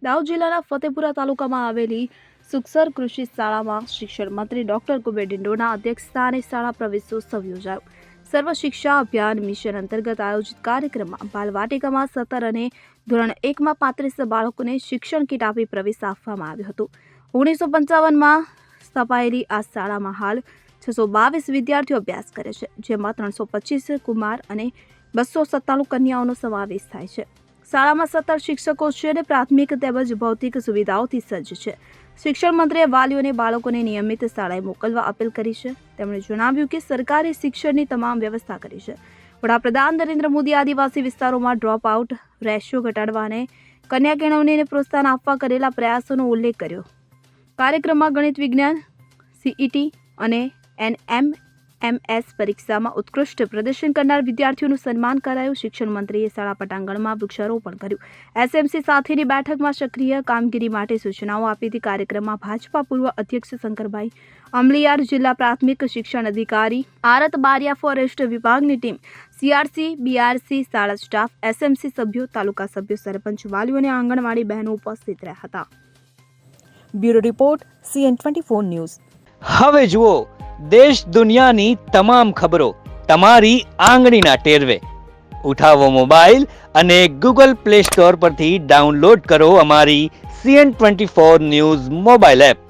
દાહોદ જિલ્લાના ફતેપુરા તાલુકામાં આવેલી સુખસર કૃષિ શાળામાં શિક્ષણ મંત્રી ડોક્ટર કુબેર ડિંડોના અધ્યક્ષસ્થાને શાળા પ્રવેશોત્સવ યોજાયો. સર્વ શિક્ષા અભિયાન મિશન અંતર્ગત આયોજિત કાર્યક્રમમાં બાલવાટિકામાં 17 અને ધોરણ 1માં 35 બાળકોને શિક્ષણ કીટ આપી પ્રવેશ આપવામાં આવ્યો હતો. 1955માં સ્થપાયેલી આ શાળામાં હાલ 622 વિદ્યાર્થીઓ અભ્યાસ કરે છે, જેમાં 325 કુમાર અને 297 કન્યાઓનો સમાવેશ થાય છે. શાળામાં 17 શિક્ષકો છે અને પ્રાથમિક તેમજ ભૌતિક સુવિધાઓથી સજ્જ છે. શિક્ષણ મંત્રીએ વાલીઓને બાળકોને નિયમિત શાળાએ મોકલવા અપીલ કરી છે. તેમણે જણાવ્યું કે સરકારે શિક્ષણની તમામ વ્યવસ્થા કરી છે. વડાપ્રધાન નરેન્દ્ર મોદી આદિવાસી વિસ્તારોમાં ડ્રોપ આઉટ રેશિયો ઘટાડવા અને કન્યા કેળવણીને પ્રોત્સાહન આપવા કરેલા પ્રયાસોનો ઉલ્લેખ કર્યો. કાર્યક્રમમાં ગણિત, વિજ્ઞાન, CET અને NMMS પરીક્ષામાં ઉત્કૃષ્ટ પ્રદર્શન કરનાર વિદ્યાર્થીઓનું સન્માન કરાયું. શિક્ષણ મંત્રીએ શાળા પટાંગણમાં વૃક્ષારોપણ કર્યું. SMC સાથેની બેઠકમાં સક્રિય કામગીરી માટે સૂચનાઓ આપી હતી. કાર્યક્રમમાં ભાજપા પૂર્વ અધ્યક્ષ શંકરભાઈ અમલીયાર, જિલ્લા પ્રાથમિક શિક્ષણ અધિકારી આરત બારિયા, ફોરેસ્ટ વિભાગની ટીમ, CRC, BRC, શાળા સ્ટાફ, SMC સભ્યો, તાલુકા સભ્યો, સરપંચ, વાલીઓ અને આંગણવાડી બહેનો ઉપસ્થિત રહ્યા હતા. Bureau report CN24 news. હવે જુઓ દેશ દુનિયાની તમામ ખબરો તમારી આંગળીના ટેરવે. ઉઠાવો મોબાઈલ અને Google Play Store પરથી ડાઉનલોડ કરો અમારી CN24 ન્યૂઝ મોબાઈલ એપ.